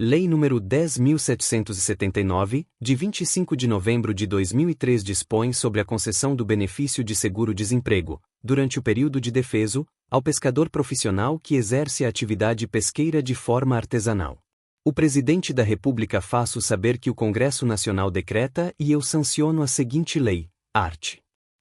Lei nº 10.779, de 25 de novembro de 2003 dispõe sobre a concessão do benefício de seguro-desemprego, durante o período de defeso, ao pescador profissional que exerce a atividade pesqueira de forma artesanal. O Presidente da República faço saber que o Congresso Nacional decreta e eu sanciono a seguinte lei, art.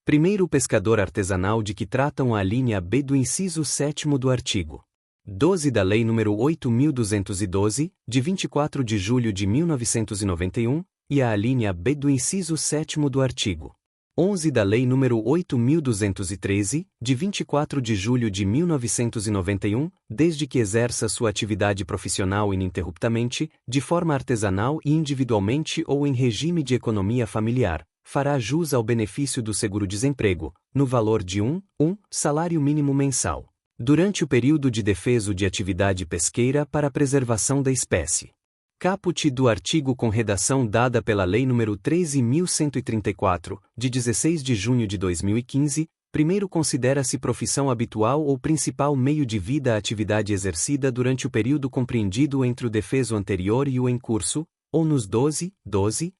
1º pescador artesanal de que tratam a alínea B do inciso 7º do artigo 12 da Lei nº 8.212, de 24 de julho de 1991, e a alínea B do inciso 7º do artigo 11 da Lei nº 8.213, de 24 de julho de 1991, desde que exerça sua atividade profissional ininterruptamente, de forma artesanal e individualmente ou em regime de economia familiar, fará jus ao benefício do seguro-desemprego, no valor de 1 salário mínimo mensal, durante o período de defeso de atividade pesqueira para a preservação da espécie. Caput do artigo com redação dada pela Lei nº 13.134, de 16 de junho de 2015, primeiro considera-se profissão habitual ou principal meio de vida a atividade exercida durante o período compreendido entre o defeso anterior e o em curso, ou nos 12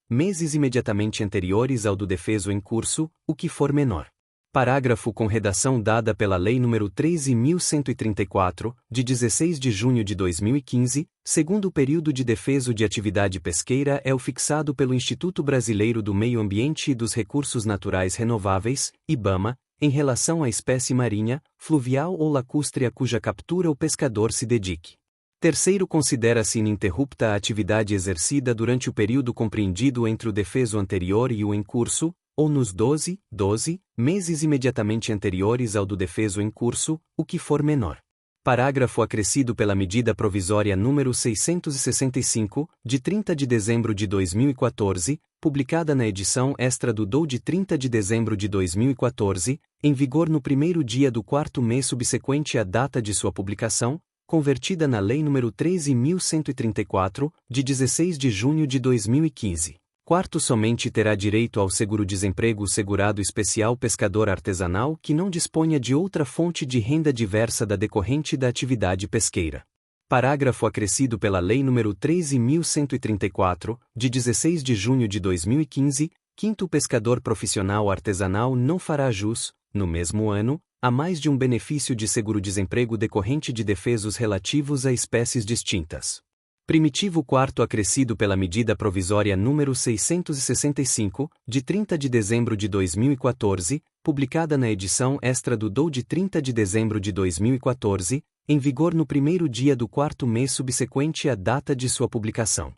meses imediatamente anteriores ao do defeso em curso, o que for menor. Parágrafo com redação dada pela Lei nº 13.134, de 16 de junho de 2015, segundo o período de defeso de atividade pesqueira é o fixado pelo Instituto Brasileiro do Meio Ambiente e dos Recursos Naturais Renováveis, IBAMA, em relação à espécie marinha, fluvial ou lacustre a cuja captura o pescador se dedique. Terceiro, considera-se ininterrupta a atividade exercida durante o período compreendido entre o defeso anterior e o em curso, ou nos 12 meses imediatamente anteriores ao do defeso em curso, o que for menor. Parágrafo acrescido pela medida provisória número 665, de 30 de dezembro de 2014, publicada na edição extra do DOU de 30 de dezembro de 2014, em vigor no primeiro dia do quarto mês subsequente à data de sua publicação, convertida na Lei nº 13.134, de 16 de junho de 2015. Quarto, somente terá direito ao seguro-desemprego o segurado especial pescador artesanal que não disponha de outra fonte de renda diversa da decorrente da atividade pesqueira. Parágrafo acrescido pela Lei nº 13.134, de 16 de junho de 2015, quinto, o pescador profissional artesanal não fará jus, no mesmo ano, a mais de um benefício de seguro-desemprego decorrente de defesos relativos a espécies distintas. Primitivo quarto acrescido pela medida provisória número 665, de 30 de dezembro de 2014, publicada na edição extra do DOU de 30 de dezembro de 2014, em vigor no primeiro dia do quarto mês subsequente à data de sua publicação.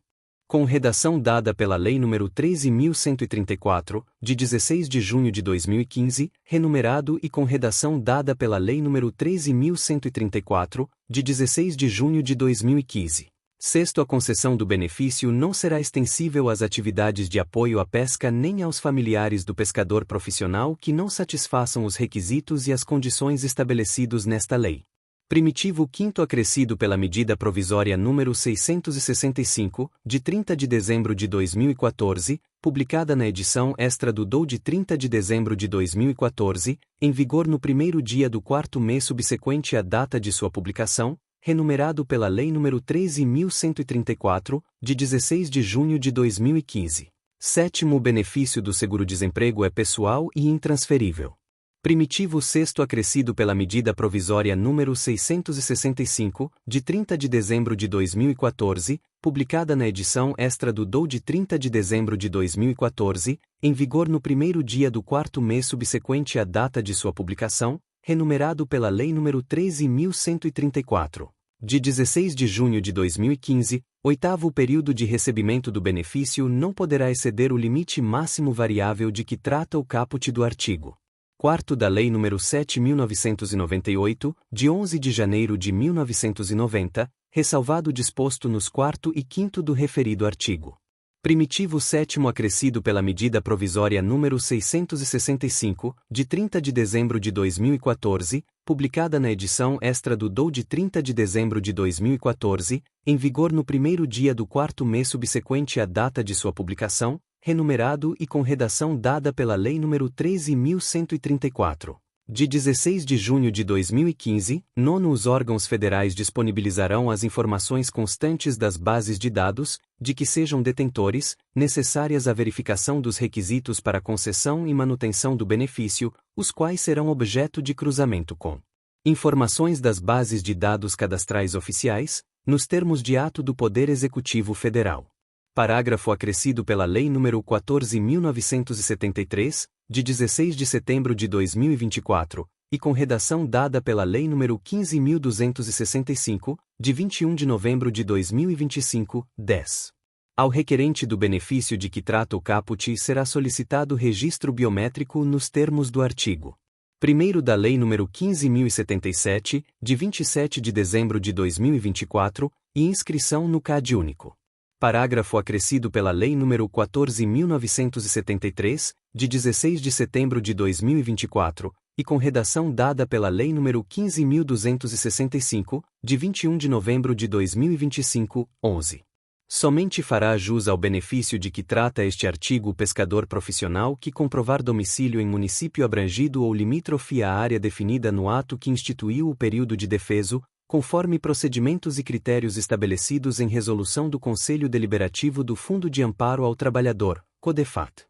Com redação dada pela Lei nº 13.134, de 16 de junho de 2015, renumerado e com redação dada pela Lei nº 13.134, de 16 de junho de 2015. Sexto, a concessão do benefício não será extensível às atividades de apoio à pesca nem aos familiares do pescador profissional que não satisfaçam os requisitos e as condições estabelecidos nesta lei. Primitivo quinto acrescido pela medida provisória número 665, de 30 de dezembro de 2014, publicada na edição extra do DOU de 30 de dezembro de 2014, em vigor no primeiro dia do quarto mês subsequente à data de sua publicação, renumerado pela Lei nº 13.134, de 16 de junho de 2015. Sétimo, o benefício do seguro-desemprego é pessoal e intransferível. Primitivo sexto acrescido pela medida provisória número 665, de 30 de dezembro de 2014, publicada na edição extra do DOU de 30 de dezembro de 2014, em vigor no primeiro dia do quarto mês subsequente à data de sua publicação, renumerado pela Lei nº 13.134, de 16 de junho de 2015, oitavo, o período de recebimento do benefício não poderá exceder o limite máximo variável de que trata o caput do artigo 4º da Lei nº 7.998, de 11 de janeiro de 1990, ressalvado o disposto nos 4º e 5º do referido artigo. Primitivo sétimo acrescido pela medida provisória número 665, de 30 de dezembro de 2014, publicada na edição extra do DOU de 30 de dezembro de 2014, em vigor no primeiro dia do quarto mês subsequente à data de sua publicação, renumerado e com redação dada pela Lei nº 13.134. De 16 de junho de 2015, os órgãos federais disponibilizarão as informações constantes das bases de dados, de que sejam detentores, necessárias à verificação dos requisitos para concessão e manutenção do benefício, os quais serão objeto de cruzamento com informações das bases de dados cadastrais oficiais, nos termos de ato do Poder Executivo Federal. Parágrafo acrescido pela Lei nº 14.973, de 16 de setembro de 2024, e com redação dada pela Lei nº 15.265, de 21 de novembro de 2025, 10. Ao requerente do benefício de que trata o caput será solicitado registro biométrico nos termos do artigo 1º da Lei nº 15.077, de 27 de dezembro de 2024, e inscrição no CAD único. Parágrafo acrescido pela Lei nº 14.973, de 16 de setembro de 2024, e com redação dada pela Lei nº 15.265, de 21 de novembro de 2025, 11. Somente fará jus ao benefício de que trata este artigo o pescador profissional que comprovar domicílio em município abrangido ou limítrofe à área definida no ato que instituiu o período de defeso, conforme procedimentos e critérios estabelecidos em resolução do Conselho Deliberativo do Fundo de Amparo ao Trabalhador, CODEFAT.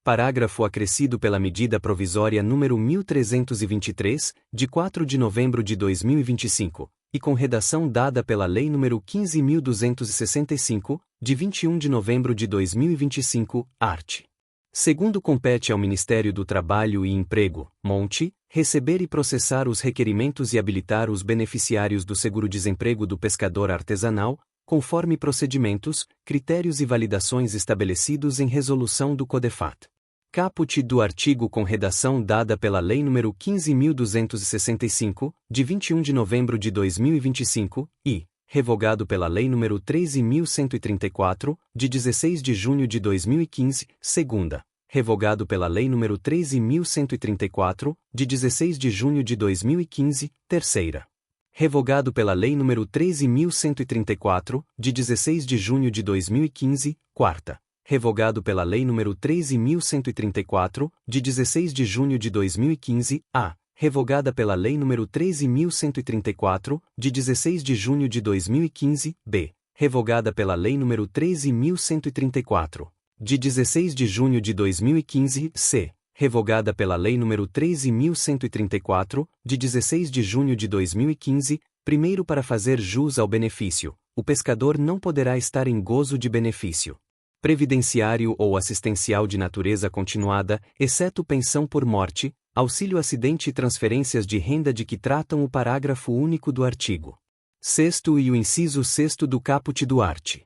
Parágrafo acrescido pela Medida Provisória número 1323, de 4 de novembro de 2025, e com redação dada pela Lei nº 15.265, de 21 de novembro de 2025, art. Segundo compete ao Ministério do Trabalho e Emprego, MONTE, receber e processar os requerimentos e habilitar os beneficiários do seguro-desemprego do pescador artesanal, conforme procedimentos, critérios e validações estabelecidos em resolução do CODEFAT. Caput do artigo com redação dada pela Lei nº 15.265, de 21 de novembro de 2025, e, revogado pela Lei nº 13.134, de 16 de junho de 2015, segunda, revogado pela Lei nº 13.134, de 16 de junho de 2015, terceira. Revogado pela Lei nº 13.134, de 16 de junho de 2015, quarta. Revogado pela Lei nº 13.134, de 16 de junho de 2015, a. Revogada pela Lei nº 13.134, de 16 de junho de 2015, b. Revogada pela Lei nº 13.134, de 16 de junho de 2015, c. Revogada pela Lei nº 13.134, de 16 de junho de 2015, primeiro para fazer jus ao benefício, o pescador não poderá estar em gozo de benefício previdenciário ou assistencial de natureza continuada, exceto pensão por morte, auxílio acidente e transferências de renda de que tratam o parágrafo único do artigo 6º e o inciso 6º do caput do art.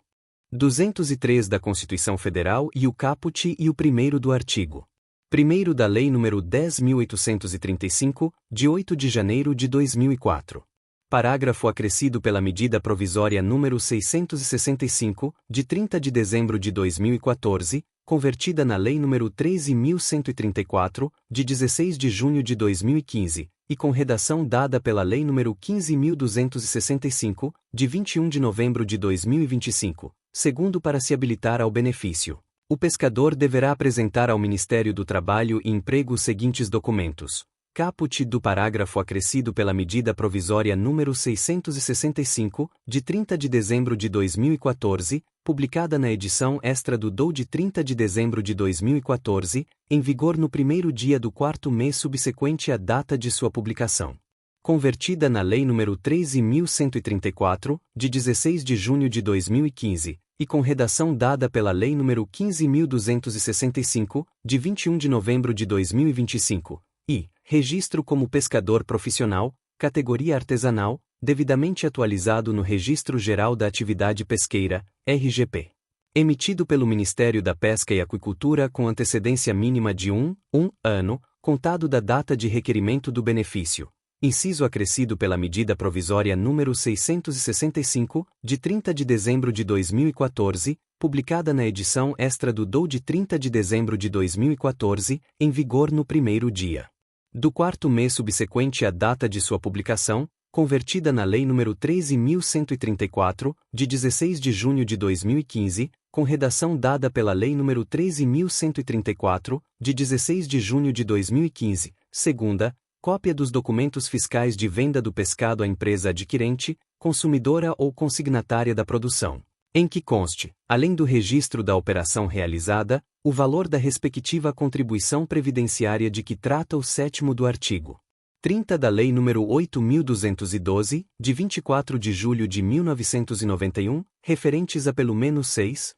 203 da Constituição Federal e o caput e o 1º do artigo 1º da Lei nº 10.835, de 8 de janeiro de 2004. Parágrafo acrescido pela Medida Provisória número 665, de 30 de dezembro de 2014, convertida na Lei nº 13.134, de 16 de junho de 2015, e com redação dada pela Lei nº 15.265, de 21 de novembro de 2025, segundo para se habilitar ao benefício. O pescador deverá apresentar ao Ministério do Trabalho e Emprego os seguintes documentos. Caput do parágrafo acrescido pela Medida Provisória número 665, de 30 de dezembro de 2014, publicada na edição extra do DOU de 30 de dezembro de 2014, em vigor no primeiro dia do quarto mês subsequente à data de sua publicação. Convertida na Lei nº 13.134, de 16 de junho de 2015, e com redação dada pela Lei nº 15.265, de 21 de novembro de 2025, e registro como pescador profissional, categoria artesanal, devidamente atualizado no Registro Geral da Atividade Pesqueira, RGP. Emitido pelo Ministério da Pesca e Aquicultura com antecedência mínima de um ano, contado da data de requerimento do benefício. Inciso acrescido pela Medida Provisória número 665, de 30 de dezembro de 2014, publicada na edição extra do DOU de 30 de dezembro de 2014, em vigor no primeiro dia do quarto mês subsequente à data de sua publicação, convertida na Lei nº 13.134, de 16 de junho de 2015, com redação dada pela Lei nº 13.134, de 16 de junho de 2015, segunda, Cópia dos documentos fiscais de venda do pescado à empresa adquirente, consumidora ou consignatária da produção, em que conste, além do registro da operação realizada, o valor da respectiva contribuição previdenciária de que trata o 7º do artigo 30 da Lei nº 8.212, de 24 de julho de 1991, referentes a pelo menos 6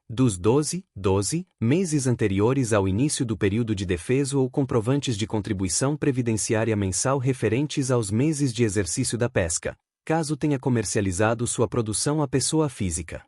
dos 12 meses anteriores ao início do período de defeso ou comprovantes de contribuição previdenciária mensal referentes aos meses de exercício da pesca, caso tenha comercializado sua produção à pessoa física.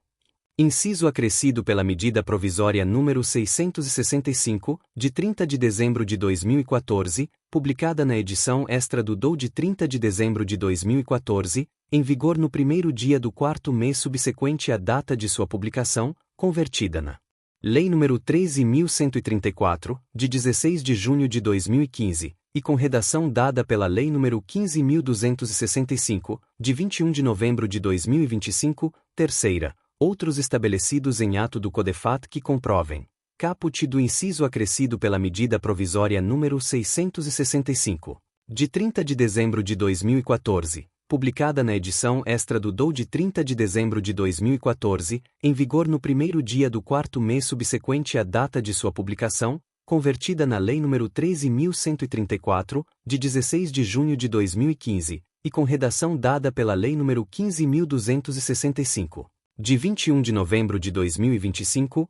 Inciso acrescido pela medida provisória número 665, de 30 de dezembro de 2014, publicada na edição extra do DOU de 30 de dezembro de 2014, em vigor no primeiro dia do 4º mês subsequente à data de sua publicação, convertida na Lei nº 13.134, de 16 de junho de 2015, e com redação dada pela Lei nº 15.265, de 21 de novembro de 2025, terceira, outros estabelecidos em ato do CODEFAT que comprovem. Caput do inciso acrescido pela medida provisória número 665, de 30 de dezembro de 2014, publicada na edição extra do DOU de 30 de dezembro de 2014, em vigor no primeiro dia do 4º mês subsequente à data de sua publicação, convertida na Lei nº 13.134, de 16 de junho de 2015, e com redação dada pela Lei nº 15.265. de 21 de novembro de 2025,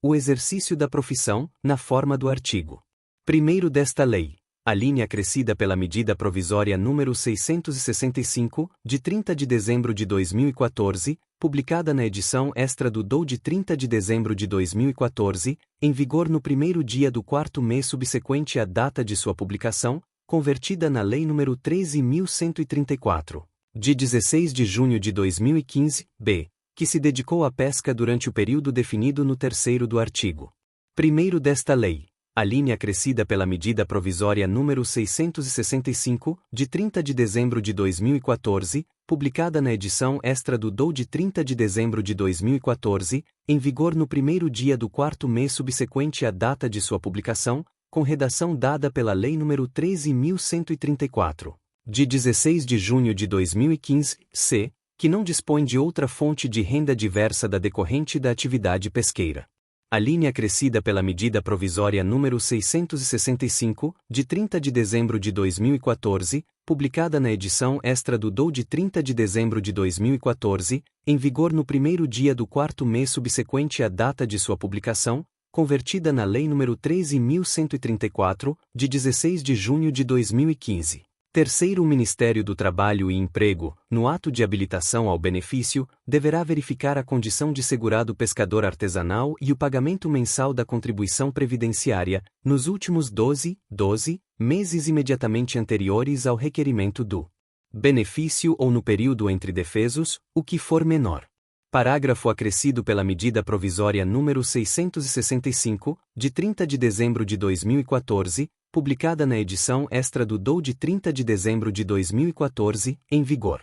o exercício da profissão, na forma do artigo 1º desta lei, a linha acrescida pela medida provisória número 665, de 30 de dezembro de 2014, publicada na edição extra do DOU de 30 de dezembro de 2014, em vigor no primeiro dia do 4º mês subsequente à data de sua publicação, convertida na Lei nº 13.134, de 16 de junho de 2015, que se dedicou à pesca durante o período definido no 3º do artigo 1º desta lei, a linha acrescida pela medida provisória número 665, de 30 de dezembro de 2014, publicada na edição extra do DOU de 30 de dezembro de 2014, em vigor no primeiro dia do 4º mês subsequente à data de sua publicação, com redação dada pela Lei nº 13.134, de 16 de junho de 2015, que não dispõe de outra fonte de renda diversa da decorrente da atividade pesqueira. A linha acrescida pela medida provisória número 665, de 30 de dezembro de 2014, publicada na edição extra do DOU de 30 de dezembro de 2014, em vigor no primeiro dia do 4º mês subsequente à data de sua publicação, convertida na Lei nº 13.134, de 16 de junho de 2015. Terceiro, o Ministério do Trabalho e Emprego, no ato de habilitação ao benefício, deverá verificar a condição de segurado pescador artesanal e o pagamento mensal da contribuição previdenciária, nos últimos 12 meses imediatamente anteriores ao requerimento do benefício ou no período entre defesos, o que for menor. Parágrafo acrescido pela medida provisória número 665, de 30 de dezembro de 2014, publicada na edição extra do DOU de 30 de dezembro de 2014, em vigor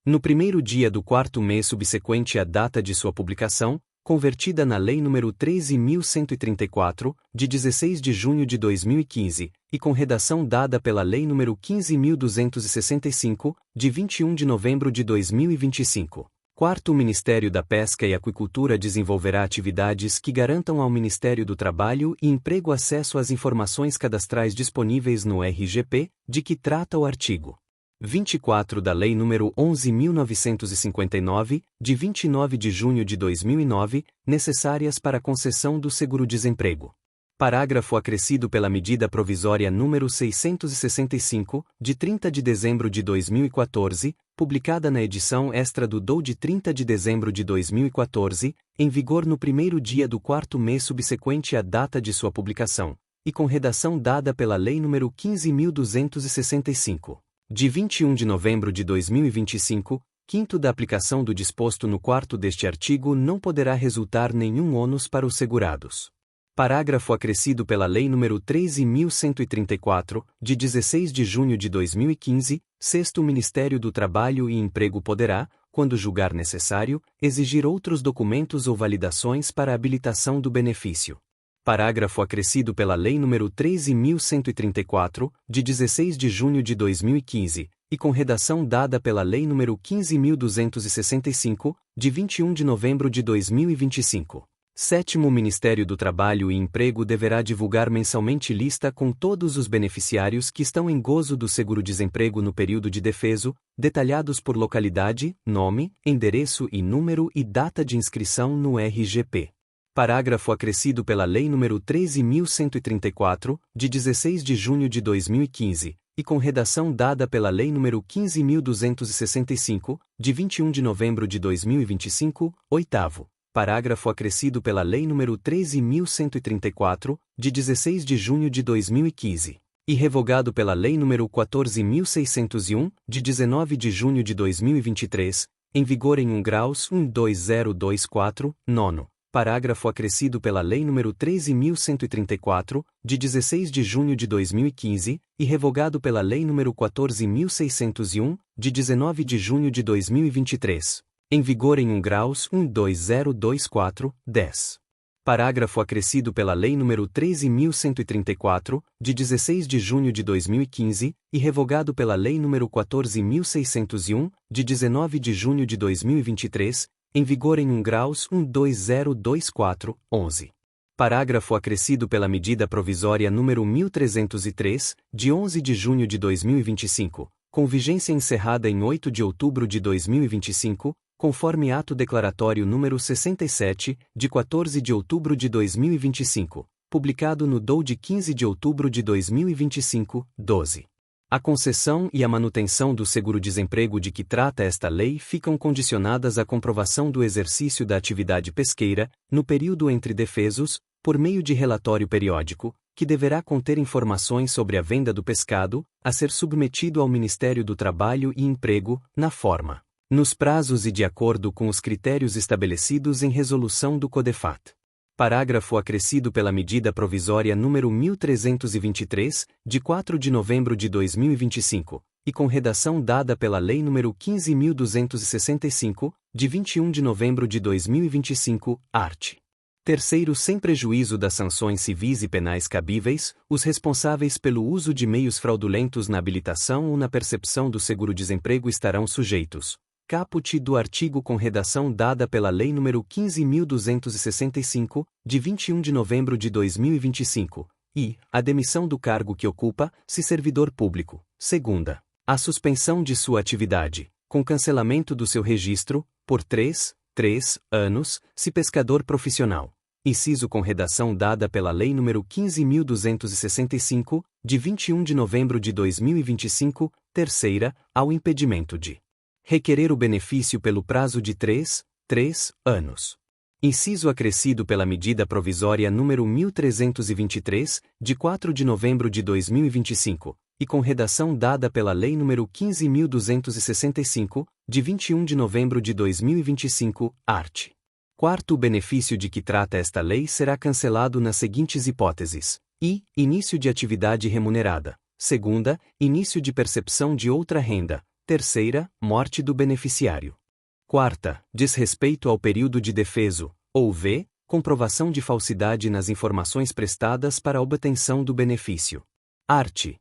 no primeiro dia do 4º mês subsequente à data de sua publicação, convertida na Lei nº 13.134, de 16 de junho de 2015, e com redação dada pela Lei nº 15.265, de 21 de novembro de 2025. Quarto, o Ministério da Pesca e Aquicultura desenvolverá atividades que garantam ao Ministério do Trabalho e Emprego acesso às informações cadastrais disponíveis no RGP, de que trata o artigo 24 da Lei nº 11.959, de 29 de junho de 2009, necessárias para a concessão do seguro-desemprego. Parágrafo acrescido pela medida provisória número 665, de 30 de dezembro de 2014, publicada na edição extra do DOU de 30 de dezembro de 2014, em vigor no primeiro dia do 4º mês subsequente à data de sua publicação, e com redação dada pela Lei nº 15.265, de 21 de novembro de 2025, quinto da aplicação do disposto no 4º deste artigo não poderá resultar nenhum ônus para os segurados. Parágrafo acrescido pela Lei nº 13.134, de 16 de junho de 2015, sexto, o Ministério do Trabalho e Emprego poderá, quando julgar necessário, exigir outros documentos ou validações para a habilitação do benefício. Parágrafo acrescido pela Lei nº 13.134, de 16 de junho de 2015, e com redação dada pela Lei nº 15.265, de 21 de novembro de 2025. Sétimo, o Ministério do Trabalho e Emprego deverá divulgar mensalmente lista com todos os beneficiários que estão em gozo do seguro-desemprego no período de defeso, detalhados por localidade, nome, endereço e número e data de inscrição no RGP. Parágrafo acrescido pela Lei nº 13.134, de 16 de junho de 2015, e com redação dada pela Lei nº 15.265, de 21 de novembro de 2025, oitavo. Parágrafo acrescido pela Lei nº 13.134, de 16 de junho de 2015, e revogado pela Lei nº 14.601, de 19 de junho de 2023, em vigor em 1 graus 12024, nono. Parágrafo acrescido pela Lei nº 13.134, de 16 de junho de 2015, e revogado pela Lei nº 14.601, de 19 de junho de 2023. Em vigor em 1 graus 12024, 10. Parágrafo acrescido pela Lei nº 13.134, de 16 de junho de 2015, e revogado pela Lei nº 14.601, de 19 de junho de 2023, em vigor em 1 graus 12024, 11. Parágrafo acrescido pela Medida Provisória nº 1303, de 11 de junho de 2025, com vigência encerrada em 8 de outubro de 2025, conforme ato declaratório número 67, de 14 de outubro de 2025, publicado no DOU de 15 de outubro de 2025, 12. A concessão e a manutenção do seguro-desemprego de que trata esta lei ficam condicionadas à comprovação do exercício da atividade pesqueira, no período entre defesos, por meio de relatório periódico, que deverá conter informações sobre a venda do pescado, a ser submetido ao Ministério do Trabalho e Emprego, na forma, nos prazos e de acordo com os critérios estabelecidos em resolução do CODEFAT. Parágrafo acrescido pela Medida Provisória número 1323, de 4 de novembro de 2025, e com redação dada pela Lei nº 15.265, de 21 de novembro de 2025, art. 3º, sem prejuízo das sanções civis e penais cabíveis, os responsáveis pelo uso de meios fraudulentos na habilitação ou na percepção do seguro-desemprego estarão sujeitos. Caput do artigo com redação dada pela Lei nº 15.265, de 21 de novembro de 2025, e a demissão do cargo que ocupa, se servidor público. Segunda, a suspensão de sua atividade, com cancelamento do seu registro, por 3 anos, se pescador profissional. Inciso com redação dada pela Lei nº 15.265, de 21 de novembro de 2025, terceira, ao impedimento de requerer o benefício pelo prazo de 3 anos. Inciso acrescido pela Medida Provisória número 1323, de 4 de novembro de 2025, e com redação dada pela Lei nº 15.265, de 21 de novembro de 2025, art. 4º, o benefício de que trata esta lei será cancelado nas seguintes hipóteses: início de atividade remunerada; segunda, início de percepção de outra renda; terceira, morte do beneficiário; quarta, desrespeito ao período de defeso, ou comprovação de falsidade nas informações prestadas para a obtenção do benefício. Art.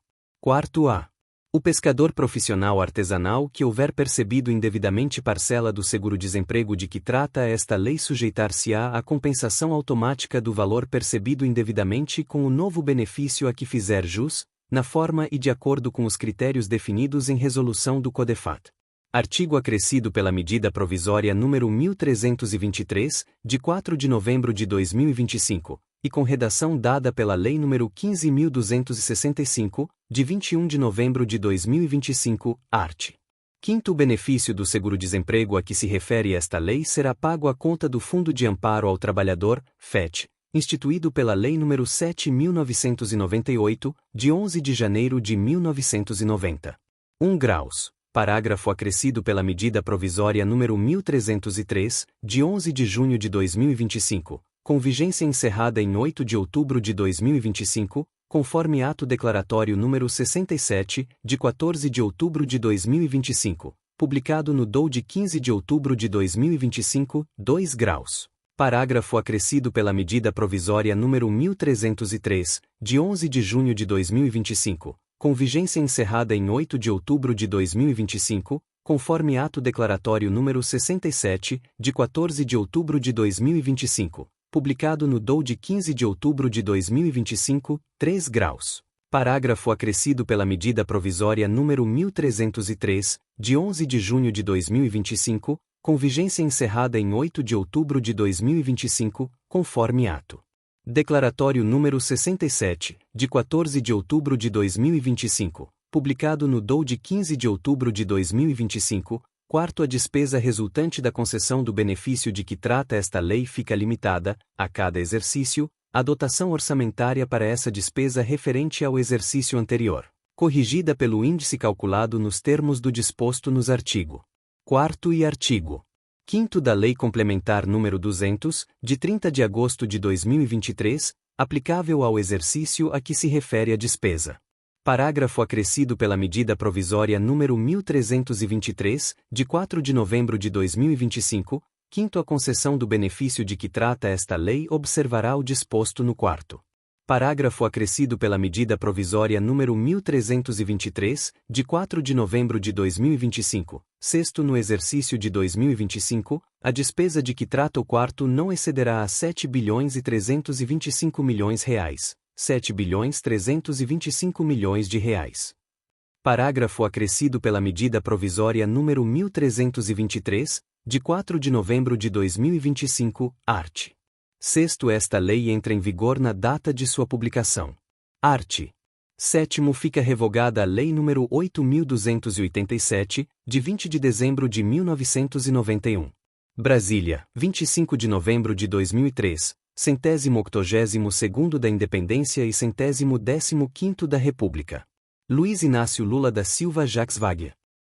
4a. O pescador profissional artesanal que houver percebido indevidamente parcela do seguro-desemprego de que trata esta lei sujeitar-se-á à compensação automática do valor percebido indevidamente com o novo benefício a que fizer jus, na forma e de acordo com os critérios definidos em resolução do CODEFAT. Artigo acrescido pela Medida Provisória número 1323, de 4 de novembro de 2025, e com redação dada pela Lei nº 15.265, de 21 de novembro de 2025, art. 5º, o benefício do seguro-desemprego a que se refere esta lei será pago à conta do Fundo de Amparo ao Trabalhador, FET, instituído pela Lei nº 7.998, de 11 de janeiro de 1990. 1 graus. Parágrafo acrescido pela Medida Provisória número 1303, de 11 de junho de 2025, com vigência encerrada em 8 de outubro de 2025, conforme ato declaratório número 67, de 14 de outubro de 2025, publicado no DOU de 15 de outubro de 2025, 2 graus. Parágrafo acrescido pela medida provisória número 1303, de 11 de junho de 2025, com vigência encerrada em 8 de outubro de 2025, conforme ato declaratório número 67, de 14 de outubro de 2025, publicado no DOU de 15 de outubro de 2025, 3 graus. Parágrafo acrescido pela medida provisória número 1303, de 11 de junho de 2025, com vigência encerrada em 8 de outubro de 2025, conforme ato declaratório número 67, de 14 de outubro de 2025, publicado no DOU de 15 de outubro de 2025, quarto a despesa resultante da concessão do benefício de que trata esta lei fica limitada, a cada exercício, a dotação orçamentária para essa despesa referente ao exercício anterior, corrigida pelo índice calculado nos termos do disposto nos artigo 4º e artigo 5º da Lei Complementar nº 200, de 30 de agosto de 2023, aplicável ao exercício a que se refere a despesa. Parágrafo acrescido pela medida provisória número 1323, de 4 de novembro de 2025, quinto a concessão do benefício de que trata esta lei observará o disposto no quarto. Parágrafo acrescido pela medida provisória número 1323, de 4 de novembro de 2025, sexto no exercício de 2025, a despesa de que trata o quarto não excederá a 7.325 milhões reais, 7.325 milhões de reais. Parágrafo acrescido pela medida provisória número 1323, de 4 de novembro de 2025, art. Sexto, esta lei entra em vigor na data de sua publicação. Art. 7º, fica revogada a Lei nº 8.287, de 20 de dezembro de 1991. Brasília, 25 de novembro de 2003, 182º da Independência e 115º da República. Luiz Inácio Lula da Silva Jacques Wagner.